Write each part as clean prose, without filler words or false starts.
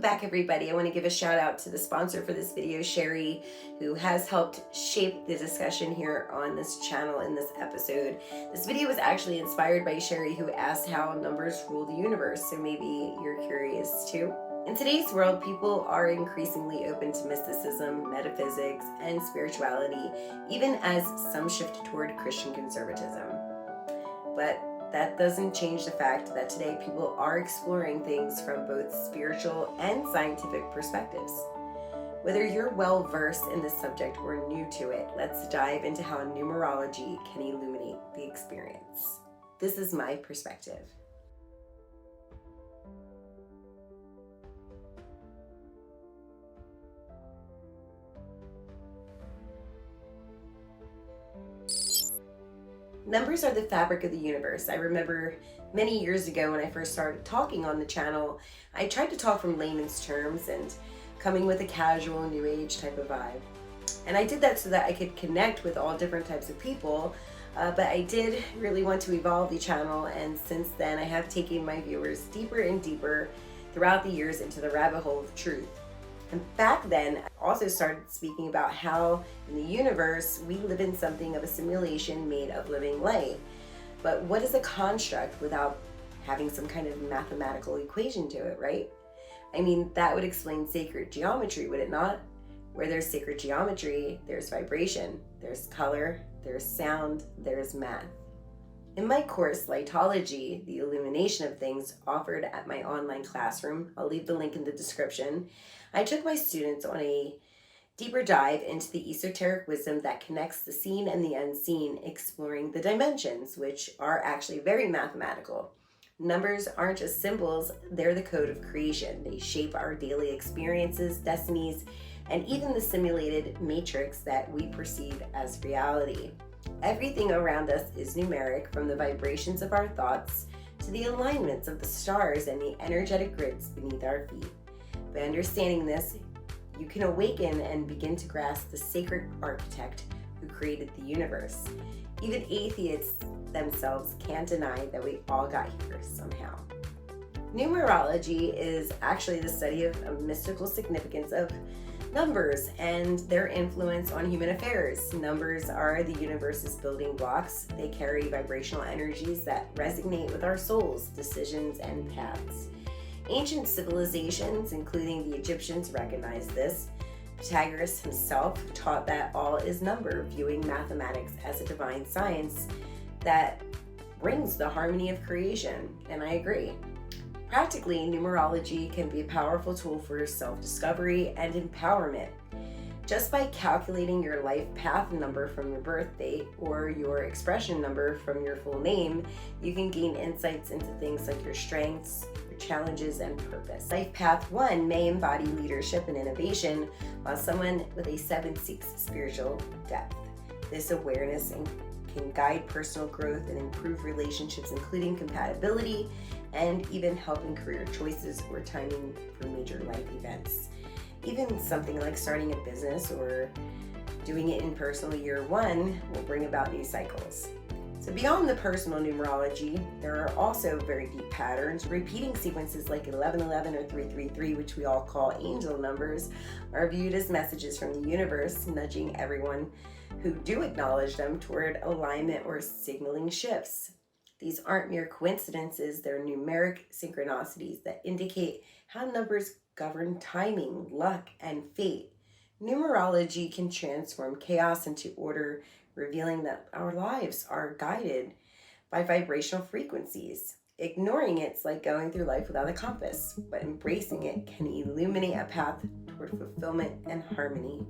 back, everybody. I want to give a shout out to the sponsor for this video, Cherie, who has helped shape the discussion here on this channel in this episode. This video was actually inspired by Cherie, who asked how numbers rule the universe, so maybe you're curious too. In today's world, people are increasingly open to mysticism, metaphysics, and spirituality, even as some shift toward Christian conservatism. But that doesn't change the fact that today people are exploring things from both spiritual and scientific perspectives. Whether you're well versed in this subject or new to it, let's dive into how numerology can illuminate the experience. This is my perspective. Numbers are the fabric of the universe. I remember many years ago when I first started talking on the channel, I tried to talk from layman's terms and coming with a casual new age type of vibe. And I did that so that I could connect with all different types of people, but I did really want to evolve the channel, and since then I have taken my viewers deeper and deeper throughout the years into the rabbit hole of truth. And back then, I also started speaking about how in the universe, we live in something of a simulation made of living light. But what is a construct without having some kind of mathematical equation to it, right? I mean, that would explain sacred geometry, would it not? Where there's sacred geometry, there's vibration, there's color, there's sound, there's math. In my course, Lightology, the illumination of things, offered at my online classroom, I'll leave the link in the description, I took my students on a deeper dive into the esoteric wisdom that connects the seen and the unseen, exploring the dimensions, which are actually very mathematical. Numbers aren't just symbols, they're the code of creation. They shape our daily experiences, destinies, and even the simulated matrix that we perceive as reality. Everything around us is numeric, from the vibrations of our thoughts to the alignments of the stars and the energetic grids beneath our feet. By understanding this, you can awaken and begin to grasp the sacred architect who created the universe. Even atheists themselves can't deny that we all got here somehow. Numerology is actually the study of a mystical significance of numbers and their influence on human affairs. Numbers are the universe's building blocks. They carry vibrational energies that resonate with our souls, decisions, and paths. Ancient civilizations, including the Egyptians, recognized this. Pythagoras himself taught that all is number, viewing mathematics as a divine science that brings the harmony of creation, and I agree. Practically, numerology can be a powerful tool for self-discovery and empowerment. Just by calculating your life path number from your birth date or your expression number from your full name, you can gain insights into things like your strengths, your challenges, and purpose. Life path 1 may embody leadership and innovation, while someone with a 7 seeks spiritual depth. This awareness can guide personal growth and improve relationships, including compatibility, and even help in career choices or timing for major life events. Even something like starting a business or doing it in personal year 1 will bring about new cycles. So beyond the personal numerology, there are also very deep patterns. Repeating sequences like 1111 or 333, which we all call angel numbers, are viewed as messages from the universe, nudging everyone who do acknowledge them toward alignment or signaling shifts. These aren't mere coincidences, they're numeric synchronicities that indicate how numbers govern timing, luck, and fate. Numerology can transform chaos into order, revealing that our lives are guided by vibrational frequencies. Ignoring it's like going through life without a compass, but embracing it can illuminate a path toward fulfillment and harmony.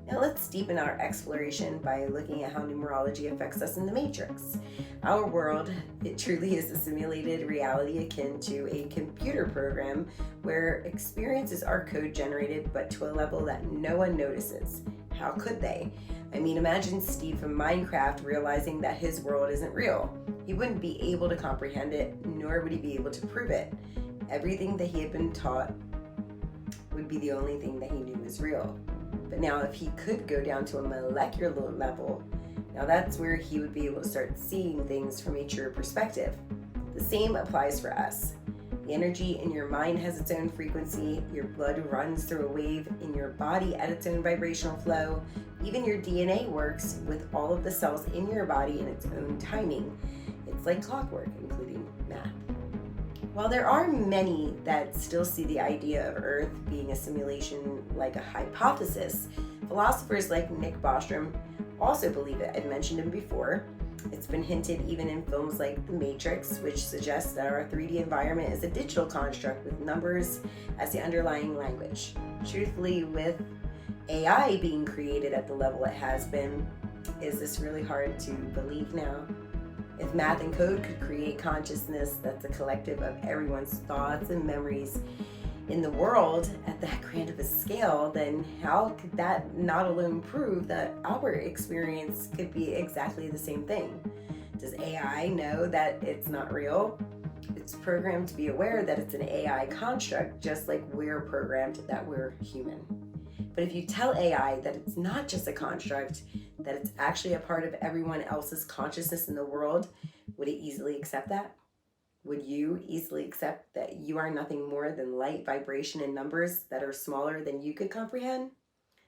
Now let's deepen our exploration by looking at how numerology affects us in the matrix. Our world, it truly is a simulated reality akin to a computer program where experiences are code generated, but to a level that no one notices. How could they? I mean, imagine Steve from Minecraft realizing that his world isn't real. He wouldn't be able to comprehend it, nor would he be able to prove it. Everything that he had been taught would be the only thing that he knew was real. But now if he could go down to a molecular level, now that's where he would be able to start seeing things from a true perspective. The same applies for us. The energy in your mind has its own frequency. Your blood runs through a wave in your body at its own vibrational flow. Even your DNA works with all of the cells in your body in its own timing. It's like clockwork, including math. While there are many that still see the idea of Earth being a simulation like a hypothesis, philosophers like Nick Bostrom also believe it. I've mentioned him before. It's been hinted even in films like The Matrix, which suggests that our 3D environment is a digital construct with numbers as the underlying language. Truthfully, with AI being created at the level it has been, is this really hard to believe now? If math and code could create consciousness that's a collective of everyone's thoughts and memories in the world at that grand of a scale, then how could that not alone prove that our experience could be exactly the same thing? Does AI know that it's not real? It's programmed to be aware that it's an AI construct, just like we're programmed that we're human. But if you tell AI that it's not just a construct, that it's actually a part of everyone else's consciousness in the world, would it easily accept that? Would you easily accept that you are nothing more than light, vibration, and numbers that are smaller than you could comprehend?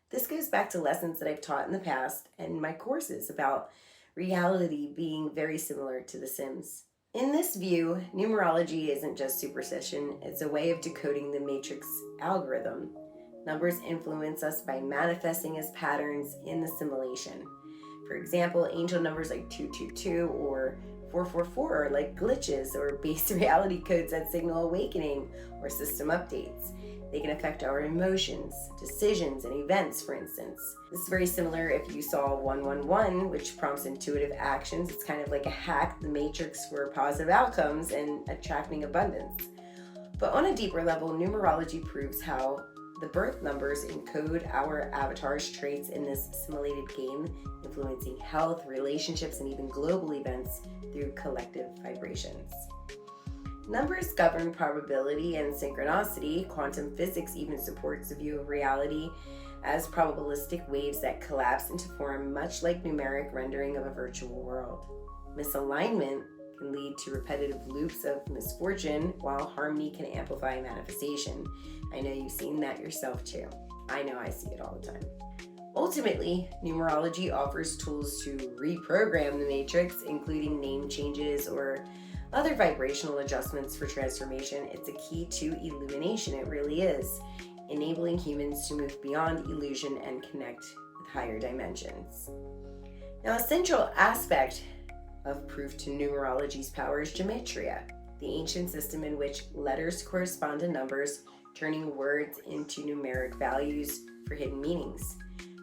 This goes back to lessons that I've taught in the past and my courses about reality being very similar to The Sims. In this view, numerology isn't just superstition, it's a way of decoding the matrix algorithm. Numbers influence us by manifesting as patterns in the simulation. For example, angel numbers like 222 or 444 are like glitches or base reality codes that signal awakening or system updates. They can affect our emotions, decisions, and events, for instance. This is very similar if you saw 111, which prompts intuitive actions. It's kind of like a hack, the matrix for positive outcomes and attracting abundance. But on a deeper level, numerology proves how the birth numbers encode our avatar's traits in this simulated game, influencing health, relationships, and even global events through collective vibrations. Numbers govern probability and synchronicity. Quantum physics even supports the view of reality as probabilistic waves that collapse into form, much like numeric rendering of a virtual world. Misalignment can lead to repetitive loops of misfortune, while harmony can amplify manifestation. I know you've seen that yourself too. I know I see it all the time. Ultimately, numerology offers tools to reprogram the matrix, including name changes or other vibrational adjustments for transformation. It's a key to illumination, it really is, enabling humans to move beyond illusion and connect with higher dimensions. Now, a central aspect of proof to numerology's power is gematria, the ancient system in which letters correspond to numbers, turning words into numeric values for hidden meanings.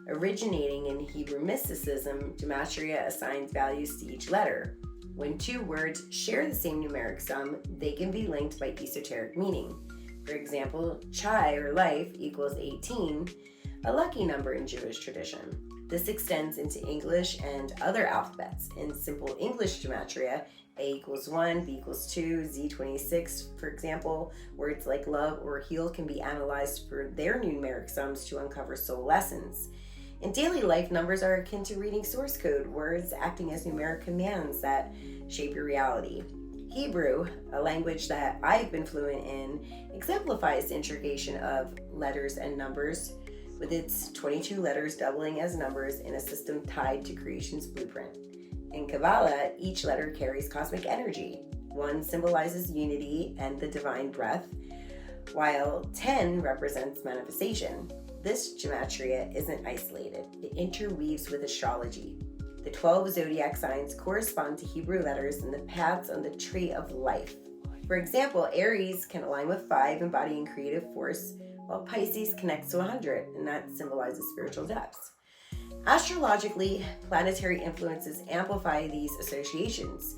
Originating in Hebrew mysticism, gematria assigns values to each letter. When two words share the same numeric sum, they can be linked by esoteric meaning. For example, chai or life equals 18, a lucky number in Jewish tradition. This extends into English and other alphabets. In simple English gematria, A equals 1, B equals 2, Z 26, for example, words like love or heal can be analyzed for their numeric sums to uncover soul lessons. In daily life, numbers are akin to reading source code, words acting as numeric commands that shape your reality. Hebrew, a language that I've been fluent in, exemplifies the integration of letters and numbers, with its 22 letters doubling as numbers in a system tied to creation's blueprint. In Kabbalah, each letter carries cosmic energy. 1 symbolizes unity and the divine breath, while 10 represents manifestation. This gematria isn't isolated. It interweaves with astrology. The 12 zodiac signs correspond to Hebrew letters and the paths on the tree of life. For example, Aries can align with 5, embodying creative force, while Pisces connects to 100, and that symbolizes spiritual depths. Astrologically, planetary influences amplify these associations.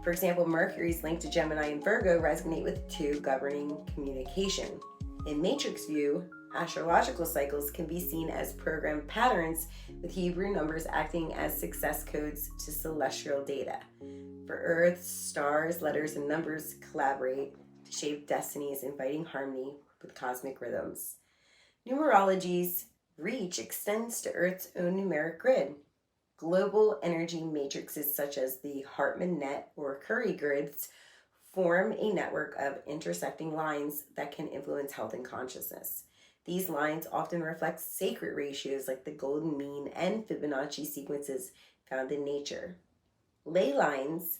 For example, Mercury's link to Gemini and Virgo resonate with 2, governing communication. In matrix view, astrological cycles can be seen as programmed patterns, with Hebrew numbers acting as success codes to celestial data. For Earth, stars, letters, and numbers collaborate to shape destinies, inviting harmony with cosmic rhythms. Numerology's reach extends to Earth's own numeric grid. Global energy matrices such as the Hartman net or Curie grids form a network of intersecting lines that can influence health and consciousness. These lines often reflect sacred ratios like the golden mean and Fibonacci sequences found in nature. Ley lines,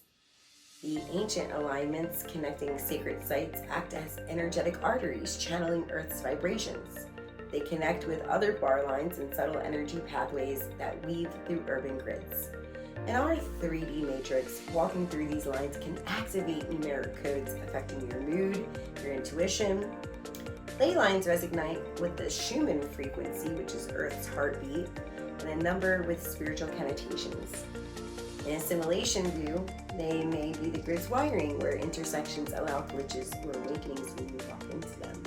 the ancient alignments connecting sacred sites, act as energetic arteries channeling Earth's vibrations. They connect with other bar lines and subtle energy pathways that weave through urban grids. In our 3D matrix, walking through these lines can activate numeric codes affecting your mood, your intuition. Ley lines resonate with the Schumann frequency, which is Earth's heartbeat, and a number with spiritual connotations. In a simulation view, they may be the grid's wiring, where intersections allow glitches or awakenings when you walk into them.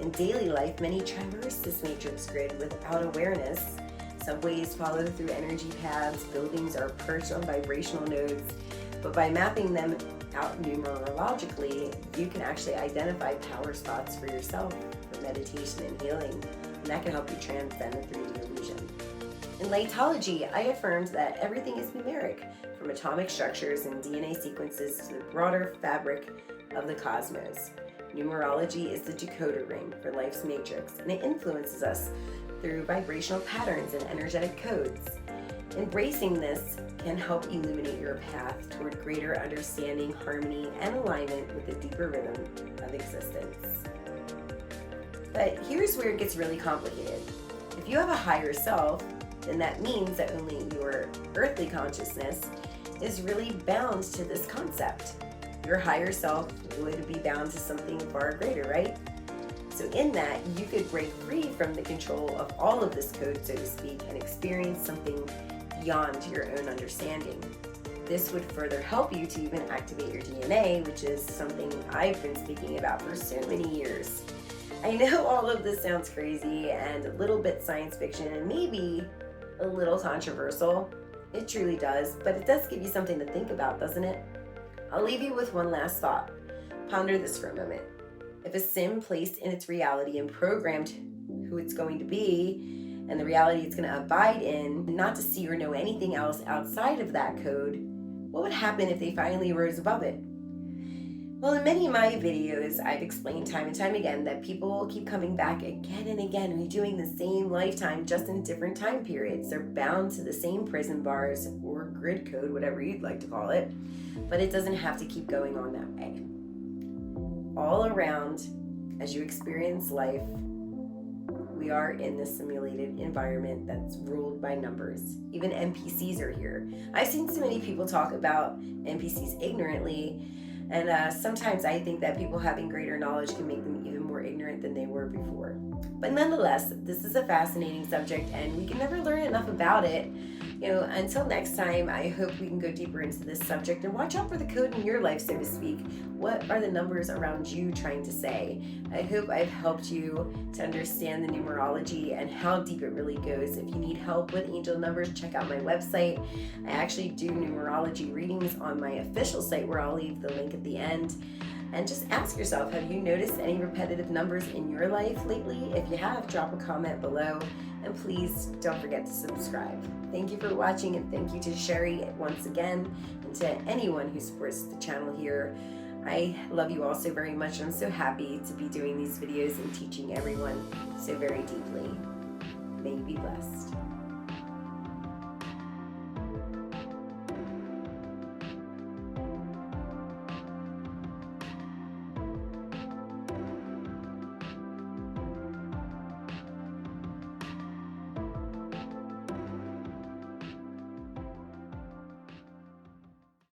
In daily life, many traverse this matrix grid without awareness. Subways follow through energy paths, buildings are perched on vibrational nodes, but by mapping them out numerologically, you can actually identify power spots for yourself for meditation and healing, and that can help you transcend the 3D illusion. In lightology, I affirmed that everything is numeric, from atomic structures and DNA sequences to the broader fabric of the cosmos. Numerology is the decoder ring for life's matrix, and it influences us through vibrational patterns and energetic codes. Embracing this can help illuminate your path toward greater understanding, harmony, and alignment with the deeper rhythm of existence. But here's where it gets really complicated. If you have a higher self, then that means that only your earthly consciousness is really bound to this concept. Your higher self would be bound to something far greater, right? So in that, you could break free from the control of all of this code, so to speak, and experience something beyond your own understanding. This would further help you to even activate your DNA, which is something I've been speaking about for so many years. I know all of this sounds crazy and a little bit science fiction and maybe a little controversial. It truly does, but it does give you something to think about, doesn't it? I'll leave you with one last thought. Ponder this for a moment. If a sim placed in its reality and programmed who it's going to be, and the reality it's going to abide in, not to see or know anything else outside of that code, what would happen if they finally rose above it? Well, in many of my videos, I've explained time and time again that people keep coming back again and again, redoing the same lifetime just in different time periods. They're bound to the same prison bars or grid code, whatever you'd like to call it, but it doesn't have to keep going on that way. All around, as you experience life, we are in this simulated environment that's ruled by numbers. Even NPCs are here. I've seen so many people talk about NPCs ignorantly, and sometimes I think that people having greater knowledge can make them even more ignorant than they were before. But nonetheless, this is a fascinating subject, and we can never learn enough about it. Until next time, I hope we can go deeper into this subject and watch out for the code in your life, so to speak. What are the numbers around you trying to say? I hope I've helped you to understand the numerology and how deep it really goes. If you need help with angel numbers, check out my website. I actually do numerology readings on my official site, where I'll leave the link at the end. And just ask yourself, have you noticed any repetitive numbers in your life lately? If you have, drop a comment below. And please don't forget to subscribe. Thank you for watching, and thank you to Cherie once again, and to anyone who supports the channel here. I love you all so very much. I'm so happy to be doing these videos and teaching everyone so very deeply. May you be blessed.